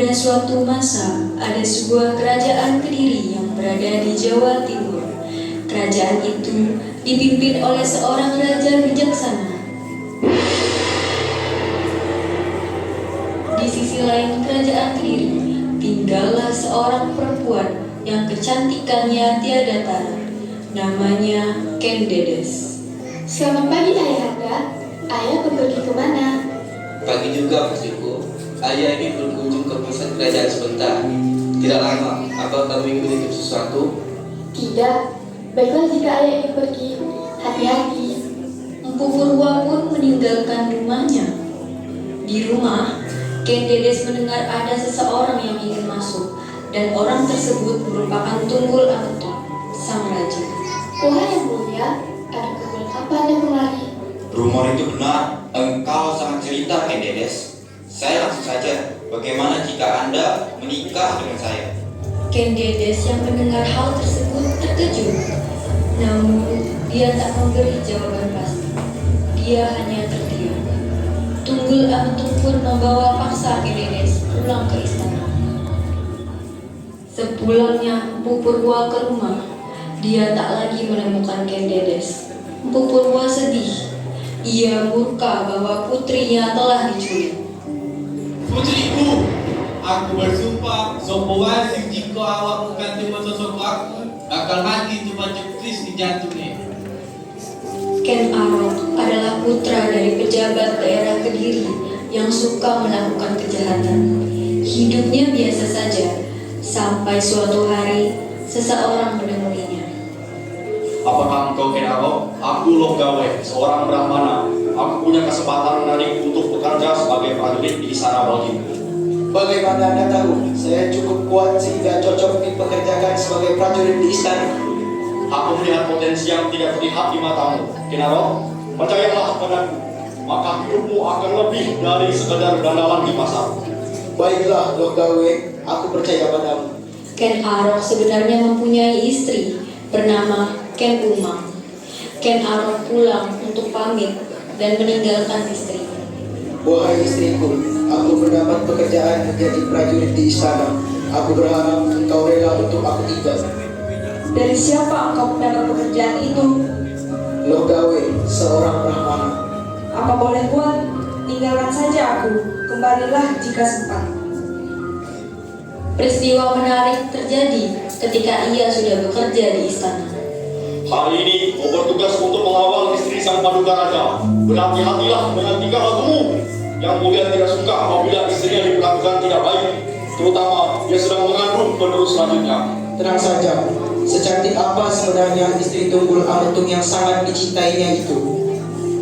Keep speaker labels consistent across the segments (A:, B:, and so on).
A: Pada suatu masa, ada sebuah kerajaan Kediri yang berada di Jawa Timur. Kerajaan itu dipimpin oleh seorang raja bijaksana. Di sisi lain kerajaan Kediri, tinggallah seorang perempuan yang kecantikannya tiada tara. Namanya Ken Dedes.
B: Selamat pagi Ayahanda. Ayah pergi kemana?
C: Pagi juga, pastiku. Ayah ingin berkunjung ke pusat kerajaan sebentar. Tidak lama, apa kamu ingin menitip sesuatu?
B: Tidak. Baiklah jika ayah ingin pergi. Hati-hati.
A: Empu Purwa pun meninggalkan rumahnya. Di rumah, Ken Dedes mendengar ada seseorang yang ingin masuk, dan orang tersebut merupakan Tunggul Ametung, sang raja.
B: Wahai yang mulia, ada keperluan apa Anda kemari?
D: Rumor itu benar. Engkau sangat cerita, Ken Dedes. Saya langsung saja. Bagaimana jika Anda menikah dengan saya?
A: Ken Dedes yang mendengar hal tersebut terkejut. Namun, dia tak memberi jawaban pasti. Dia hanya terdiam. Tunggul Ametung pun membawa paksa Ken Dedes pulang ke istana. Sepulangnya Empu Purwa ke rumah, dia tak lagi menemukan Ken Dedes. Empu Purwa sedih. Ia murka bahwa putrinya telah diculik.
E: Putriku, aku bersumpah semua jika awak bukan tiba sosok aku akan mati cuma cekris di jantungnya.
A: Ken Arok adalah putra dari pejabat daerah Kediri yang suka melakukan kejahatan. Hidupnya biasa saja, sampai suatu hari seseorang menemuinya.
F: Apakah engkau Ken Arok? Aku Logawe, seorang Brahmana. Aku punya kesempatan menarik untuk bekerja sebagai prajurit di Istana Balgin.
G: Bagaimana Anda tahu? Saya cukup kuat sehingga cocok dipekerjakan sebagai prajurit di istana.
F: Aku melihat potensi yang tidak terlihat di matamu. Ken Arok, percayalah padaku, maka hidupmu akan lebih dari sekedar dandalan di pasar.
G: Baiklah, Logawe, aku percaya padamu.
A: Ken Arok sebenarnya mempunyai istri bernama Ken Umang. Ken Arok pulang untuk pamit dan meninggalkan istrinya.
G: Wahai istriku, aku mendapat pekerjaan menjadi prajurit di istana. Aku berharap engkau rela untuk aku tinggal.
H: Dari siapa engkau mendapat pekerjaan itu?
G: Logawe, seorang Brahmana.
H: Apa boleh buat? Tinggalkan saja aku. Kembalilah jika sempat.
A: Peristiwa menarik terjadi ketika ia sudah bekerja di istana.
F: Hari ini kau bertugas untuk mengawal istri sang paduka raja. Berhati-hatilah dengan tingkah lakumu. Yang mulia tidak suka apabila istrinya diperlakukan tidak baik, terutama dia sedang mengandung penerus selanjutnya.
G: Tenang saja, secantik apa sebenarnya istri Tunggul Ametung yang sangat dicintainya itu?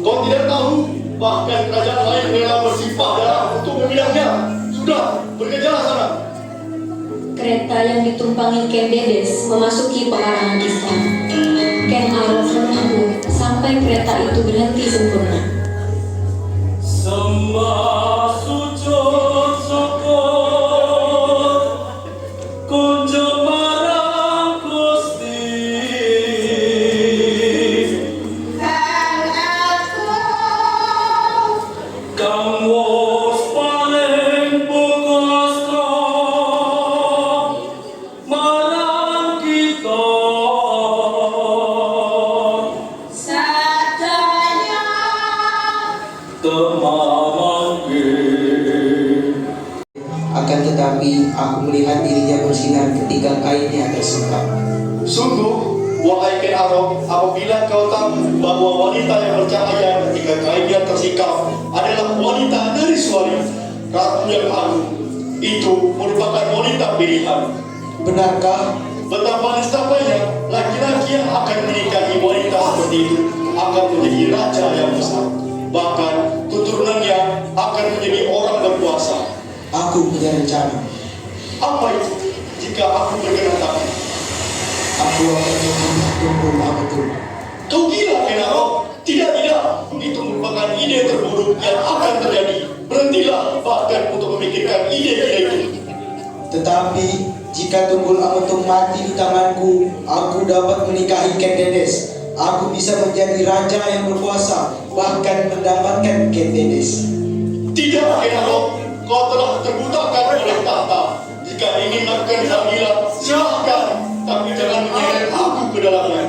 F: Kau tidak tahu, bahkan kerajaan lain rela bersimpah darah untuk memilihnya. Sudah, bekerjalah sana.
A: Kereta yang ditumpangi Ken Dedes memasuki pekarangan istana. Ken Arok menunggu sampai kereta itu berhenti sempurna.
E: Sembah sujud syukur kunjung marang Gusti. Kang wos paling pungkasta marang kita.
G: Akan tetapi aku melihat dirinya bersinar ketika kainnya tersingkap.
F: Sungguh, wahai Ken Arok, apabila kau tahu bahwa wanita yang bercahaya ketika kainnya tersikap adalah wanita dari Suari, ratu yang agung, itu merupakan wanita pilihan.
G: Benarkah?
F: Betapa niscayanya laki-laki yang akan menikahi wanita seperti itu akan menjadi raja yang besar. Bahkan keturunannya akan menjadi orang berkuasa.
G: Aku punya rencana.
F: Apa itu? Jika aku berkenan tangan,
G: Aku akan membunuh Tunggul Ametung.
F: kau gila Ken Arok? Tidak, itu merupakan ide terburuk yang akan terjadi. Berhentilah bahkan untuk memikirkan ide-ide itu.
G: Tetapi jika Tunggul Ametung mati di tanganku, aku dapat menikahi Ken Dedes. Aku bisa menjadi raja yang berkuasa, bahkan mendapatkan Ken Dedes.
F: Tidak, Ken Arok. kau telah terbutakan oleh tahta. Jika ingin melakukan tahlilan, silahkan, tapi jangan menyeret aku ke dalamnya.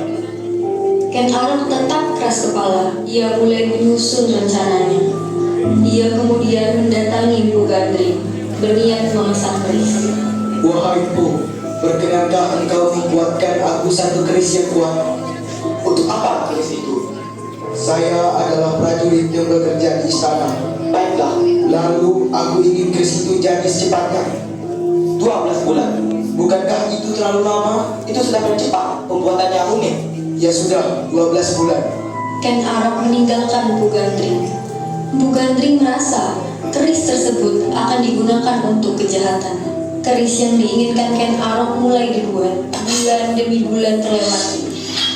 A: Ken Arok tetap keras kepala. Ia mulai menyusun rencananya. Ia kemudian mendatangi Mpu Gandring, berniat memesan keris.
G: Wahai Mpu, berkenankah engkau membuatkan aku satu keris yang kuat?
D: Untuk apa keris itu?
G: Saya adalah prajurit yang bekerja di istana.
D: Baiklah,
G: Lalu aku ingin keris itu jadi secepatnya.
D: 12 bulan.
G: Bukankah itu terlalu lama?
D: Itu sudah cepat, pembuatannya rumit.
G: Ya sudah, 12 bulan.
A: Ken Arok meninggalkan Mpu Gandring. Mpu Gandring merasa keris tersebut akan digunakan untuk kejahatan. Keris yang diinginkan Ken Arok mulai dibuat. Bulan demi bulan terlewati.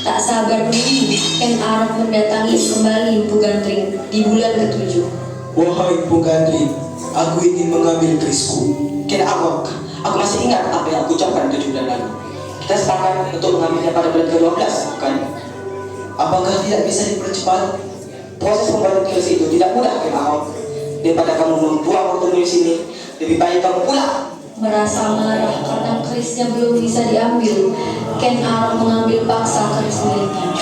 A: Tak sabar menunggu, Ken Arok mendatangi kembali Mpu Gandring di bulan ke-7.
G: Wahai Mpu Gandring, aku ingin mengambil kerisku.
D: Ken Arok, aku masih ingat apa yang aku ucapkan 7 bulan lalu. Kita sepakat untuk mengambilnya pada bulan ke-12, bukan?
G: Apakah tidak bisa dipercepat?
D: Proses pembuatan keris itu tidak mudah, Ken Arok. Daripada kamu membuang waktu di sini, lebih baik kamu pulang.
A: Merasa marah karena kerisnya belum bisa diambil, Ken Arok mengambil paksa keris miliknya.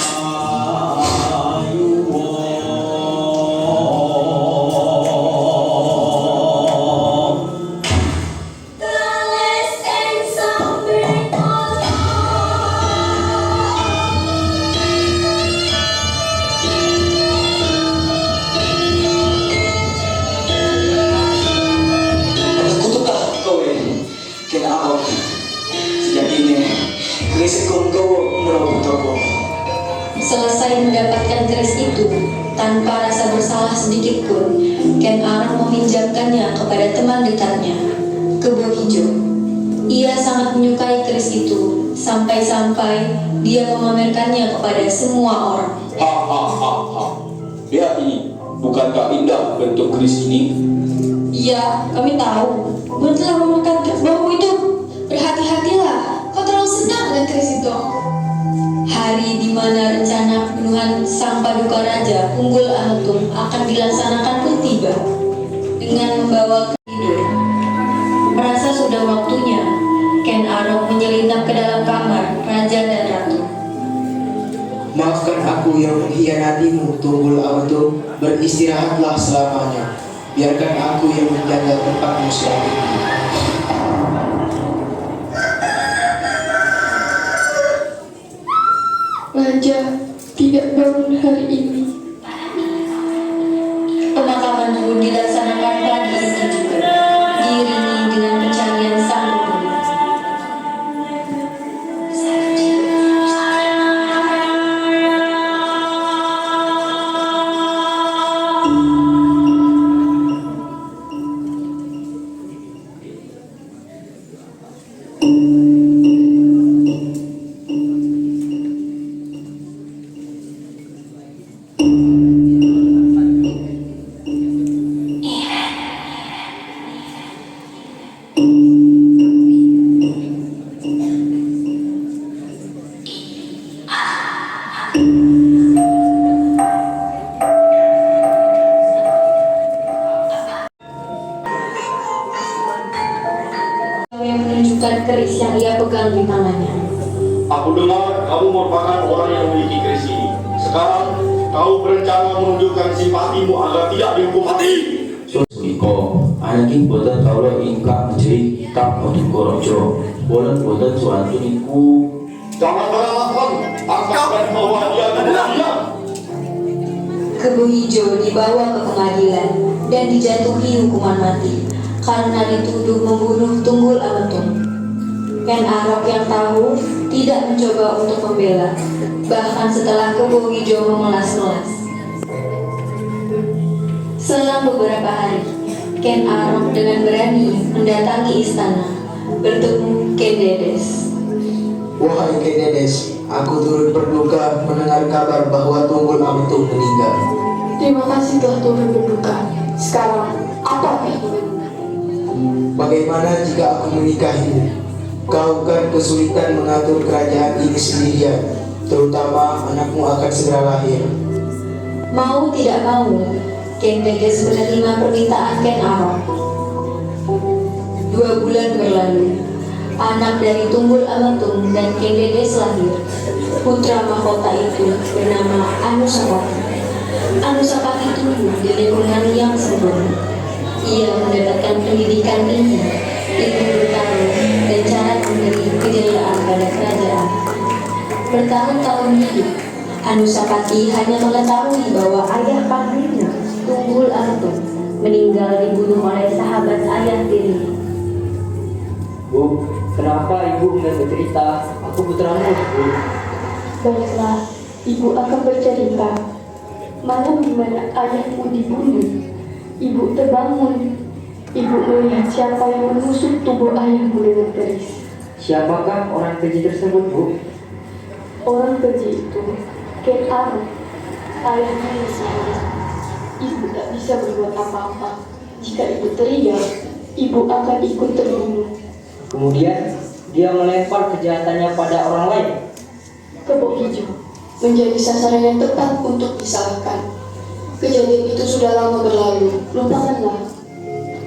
A: Selesai mendapatkan keris itu, tanpa rasa bersalah sedikit pun, Ken Arok meminjamkannya kepada teman dekatnya, Kebo Hijau. Ia sangat menyukai keris itu, sampai-sampai dia memamerkannya kepada semua orang.
I: Lihat ini, bukankah indah bentuk keris ini?
A: Iya, kami tahu. Kau telah memakan bambu itu. Berhati-hatilah, kau terlalu senang dengan keris itu. Hari di mana rencana pembunuhan sang paduka raja Unggul Ametung akan dilaksanakan pun tiba. Dengan membawa tidur, merasa sudah waktunya, Ken Arok menyelinap ke dalam kamar raja dan ratu.
G: Maafkan aku yang mengkhianatimu, Tunggul Ametung. Beristirahatlah selamanya. Biarkan aku yang menjaga tempatmu selanjutnya.
B: Raja tidak bangun hari ini.
A: Pemakaman pun dilaksanakan pagi itu juga, diiringi dengan pencarian sang pembunuh. Yang menunjukkan keris yang ia pegang di tangannya.
F: Aku dengar kamu merupakan orang yang memiliki keris ini. Sekarang kau berencana menunjukkan simpatimu agar tidak dihukum mati.
I: Iko, anakin boten kaulo ingkang menjadi tak modul korojo. Bolen boten suatu niku.
F: Jangan beralasan, angkatkan bahwa dia kebenaran.
A: Kebo Hijau dibawa ke pengadilan dan dijatuhi hukuman mati karena dituduh membunuh Tunggul Ametung. Ken Arok yang tahu tidak mencoba untuk membela, bahkan setelah Kebo Hijau memelas-melas. Selang beberapa hari, Ken Arok dengan berani mendatangi istana, bertemu Ken Dedes.
G: Wahai Ken Dedes, aku turut berduka mendengar kabar bahwa Tunggul Ametung meninggal.
B: Terima kasih telah turun berduka. Sekarang, apa keinginanmu?
G: Bagaimana jika aku menikahimu? Kau kan kesulitan mengatur kerajaan ini sendirian, terutama anakmu akan segera lahir.
A: Mau tidak mau, Ken Dedes menerima permintaan Ken Arok. 2 bulan berlalu. Anak dari Tunggul Amatung dan Ken Dedes lahir. Putra mahkota itu bernama Anusapati. Anusapati tumbuh di lingkungan yang sempurna. Ia mendapatkan pendidikan tinggi, ilmu bertarung, dan cara memberi kejayaan pada kerajaan. Bertahun-tahun hidup, Anusapati hanya mengetahui bahwa ayah kandungnya, Tunggul Amatung, meninggal dibunuh oleh sahabat ayah tirinya.
J: Bu, kenapa ibu enggak bercerita? Aku putramu, Bu.
B: Baiklah, ibu akan bercerita. Malam di mana ayahmu dibunuh, ibu terbangun. Ibu melihat siapa yang menusuk tubuh ayahmu dengan keris.
J: Siapakah orang keji tersebut, Bu?
B: Orang keji itu Ken Arok, ayahnya yang sihir. Ibu tak bisa berbuat apa-apa. Jika ibu teriak, ibu akan ikut terbunuh.
J: Kemudian dia melempar kejahatannya pada orang lain.
B: Kebok hijau menjadi sasaran yang tepat untuk disalahkan. Kejadian itu sudah lama berlalu, lupakanlah.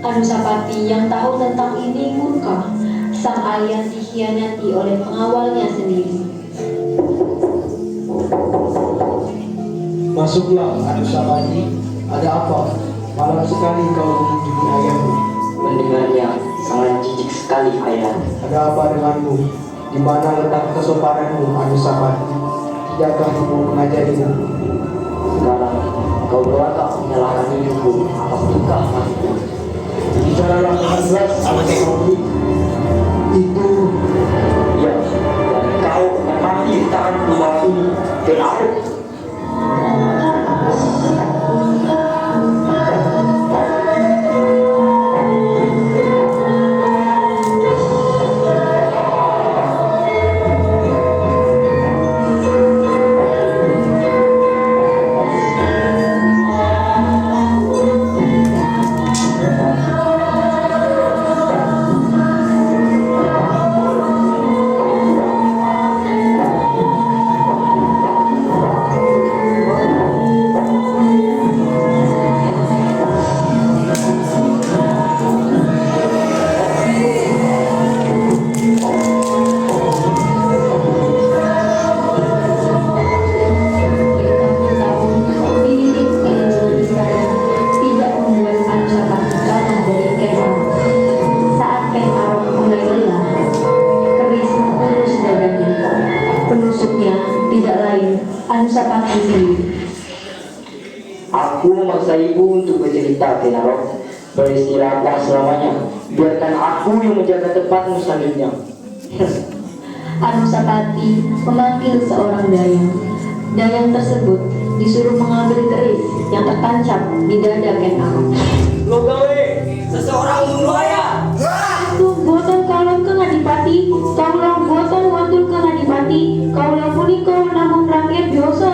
A: Anusapati yang tahu tentang ini murka. Sang ayah dikhianati oleh pengawalnya sendiri.
G: Masuklah, Anusapati. Ada apa? Malam sekali kau mengunjungi ayahmu.
J: Mendengarnya sangat jijik sekali, ayah.
G: Ada apa denganmu? Di mana letak kesopananmu, Anusapati? Tidakkah ibu mengajarimu?
J: Sekarang kau berwatak menyalahkan ibuku. Apakah maksudmu?
G: Bicaralah dengan jelas, Anusapati. Itu
J: Ya, dan kau akan mati di tanganku malam ini. Kenapa?
A: Anusapati sendiri.
J: Aku memaksa ibu untuk bercerita, Ken Arok. Beristirahatlah selamanya. Biarkan aku yang menjaga tempatmu selanjutnya.
A: Anusapati memanggil seorang dayang. Dayang tersebut disuruh mengambil keris yang tertancap di dada Ken Arok.
J: Lo gawe, seseorang bunuh ayah.
B: Tuh, boten kalau ke Adipati, kaulah boten watul ke Adipati, kaulah punika namun rakyat biasa.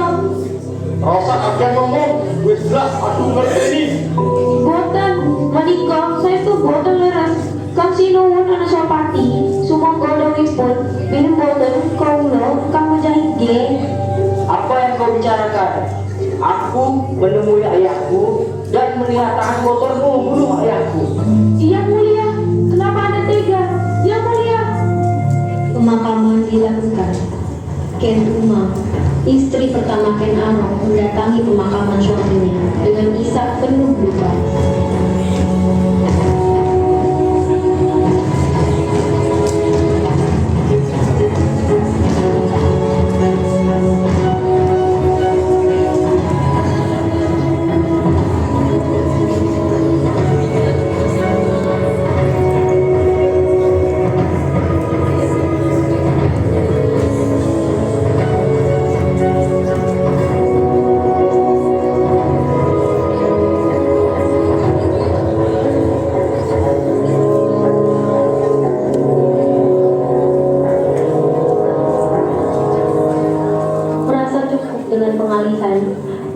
F: Rasa akan ngomong, wis belas aku ngerti ini.
B: Boten, menikah, saya tuh boten leres. Kang sinuwun Anusapati, sumoga dawuhipun, bilih boten kaulah kang menjahit ge.
J: Apa yang kau bicarakan? Aku menemui ayahku dan melihat tangan kotormu membunuh ayahku.
B: Iya mulia, kenapa Anda tega? Ya mulia.
A: Pemakaman dilakukan. Ken Uma, istri pertama Ken Arok, mendatangi pemakaman suaminya dengan isak penuh duka.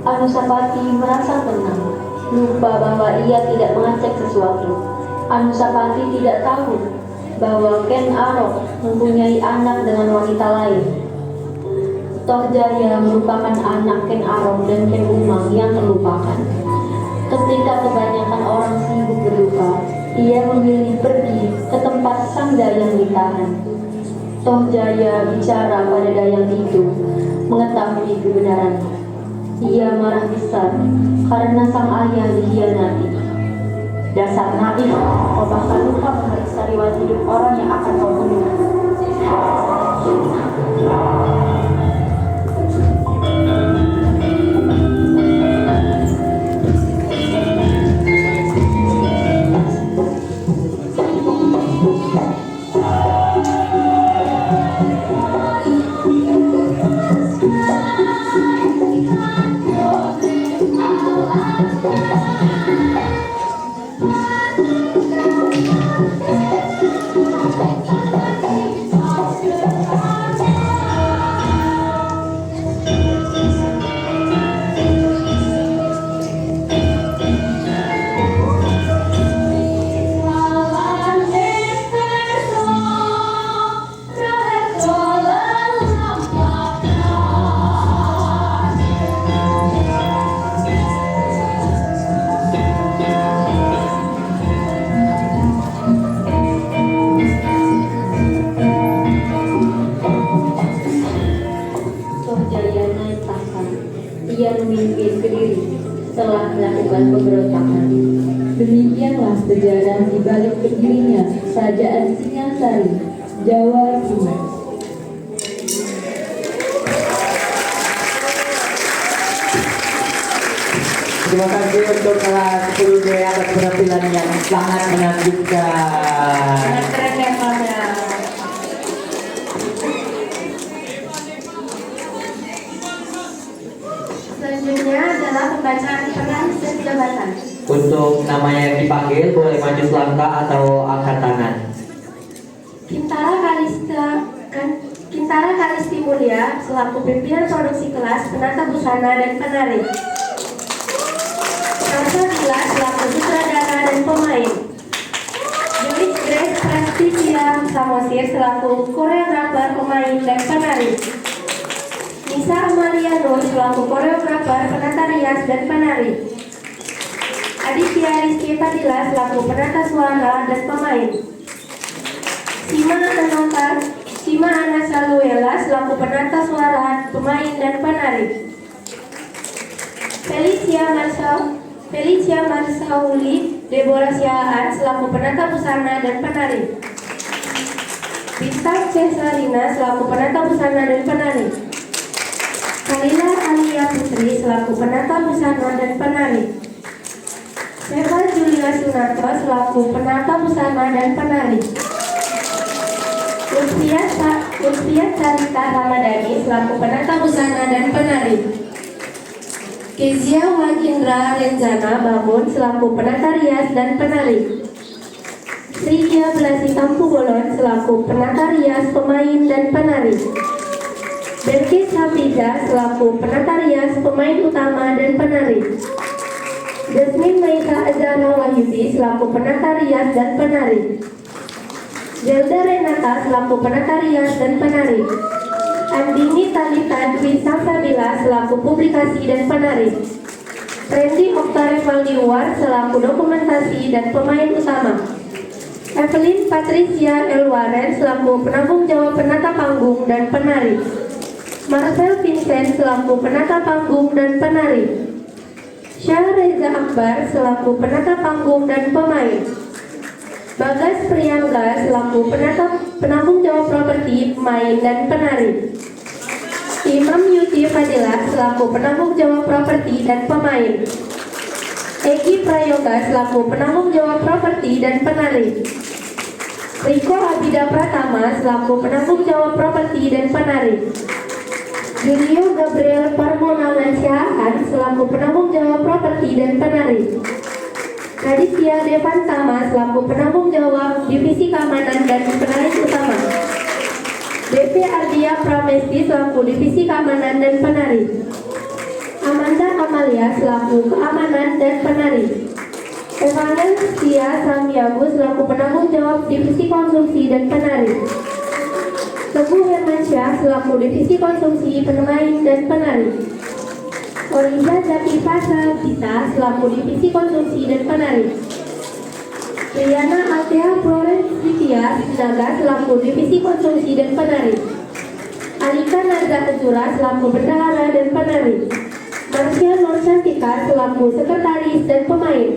A: Anusapati merasa tenang, lupa bahwa ia tidak mengecek sesuatu. Anusapati tidak tahu bahwa Ken Arok mempunyai anak dengan wanita lain. Tohjaya merupakan anak Ken Arok dan Ken Umang yang terlupakan. Ketika kebanyakan orang sibuk berduka, ia memilih pergi ke
B: sang dayang ditahan. Toh Jaya bicara pada dayang itu, mengetahui kebenarannya. Ia marah besar karena sang ayah dikhianati. Dasar naif, kau bahkan lupa memeriksa riwayat hidup orang yang akan kau bunuh. Ia memimpin Kediri setelah melakukan pemberontakan.
K: Demikianlah sejarah di balik berdirinya Kerajaan Singasari, Jawa Timur.
J: Terima kasih untuk kelas 10D atas penampilan yang sangat menakjubkan.
H: Sangat keren ya kelasnya.
B: Selanjutnya adalah pembacaan peran dan jabatan.
J: Untuk namanya yang dipanggil boleh maju selangkah atau angkat tangan.
B: Kintara Kalisti Mulia selaku pimpinan produksi kelas penata busana dan penari. Rasa Dila selaku sutradara dan pemain. Joyce Grace Prestisia Samosir selaku koreografer, pemain dan penari. Nisa Amalia Nur selaku koreografer, penata rias dan penari. Aditya Rizky Fadila selaku penata suara dan pemain. Sima Anasaluela selaku penata suara, pemain dan penari. Felicia Marsauli Deborah Siaan selaku penata busana dan penari. Bintang Cesarina selaku penata busana dan penari. Kalila Alia Putri selaku penata busana dan penari. Eva Julia Sunarto selaku penata busana dan penari. Lutfia Carita Ramadhani selaku penata busana dan penari. Kezia Wakindra Renzana Babun selaku penata rias dan penari. Sriya Belasi Tampu Bolon selaku penata rias, pemain dan penari. Berkis Hafiza selaku penata rias, pemain utama dan penari. Jasmine Maika Azara Wahyudi selaku penata rias dan penari. Zelda Renata selaku penata rias dan penari. Andini Talita Dwi Samsabila selaku publikasi dan penari. Randy Oktar Valdiwar selaku dokumentasi dan pemain utama. Evelyn Patricia Elwaren selaku penanggung jawab penata panggung dan penari. Marcel Vincent selaku penata panggung dan penari. Syah Reza Akbar selaku penata panggung dan pemain. Bagas Priangga selaku penanggung jawab properti, pemain dan penari. Imam Yuti Fadila selaku penanggung jawab properti dan pemain. Egi Prayoga selaku penanggung jawab properti dan penari. Riko Abida Pratama selaku penanggung jawab properti dan penari. Julio Gabriel Parmonangan Syahan selaku penanggung jawab properti dan penari. Raditya Devantama selaku penanggung jawab divisi keamanan dan penari utama. BP Ardia Pramesti selaku divisi keamanan dan penari. Amanda Amalia selaku keamanan dan penari. Evanel Sia Samiagu selaku penanggung jawab divisi konsumsi dan penari. Teguh Hermansyah selaku divisi konsumsi, pemain dan penari. Oriza Jati Fasa Gita selaku divisi konsumsi dan penari.
L: Liana Althea Florencia Sinaga selaku divisi konstruksi dan penari. Alika Narza Kejura selaku bendahara dan penari. Marsha Nur Cantika selaku sekretaris dan pemain.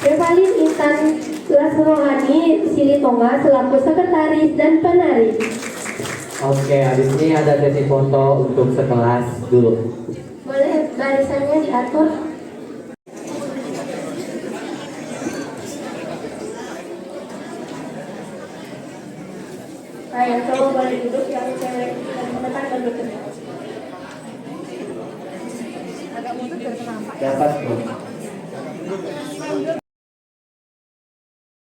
L: Revalin Intan Lasrohani Silitonga selaku sekretaris dan penari.
J: Oke, habis ini ada sesi foto untuk sekelas dulu.
L: Boleh barisannya diatur. Yang cowok boleh duduk, yang cewek dan menekan dan bergerak.
J: Dapat, Bu.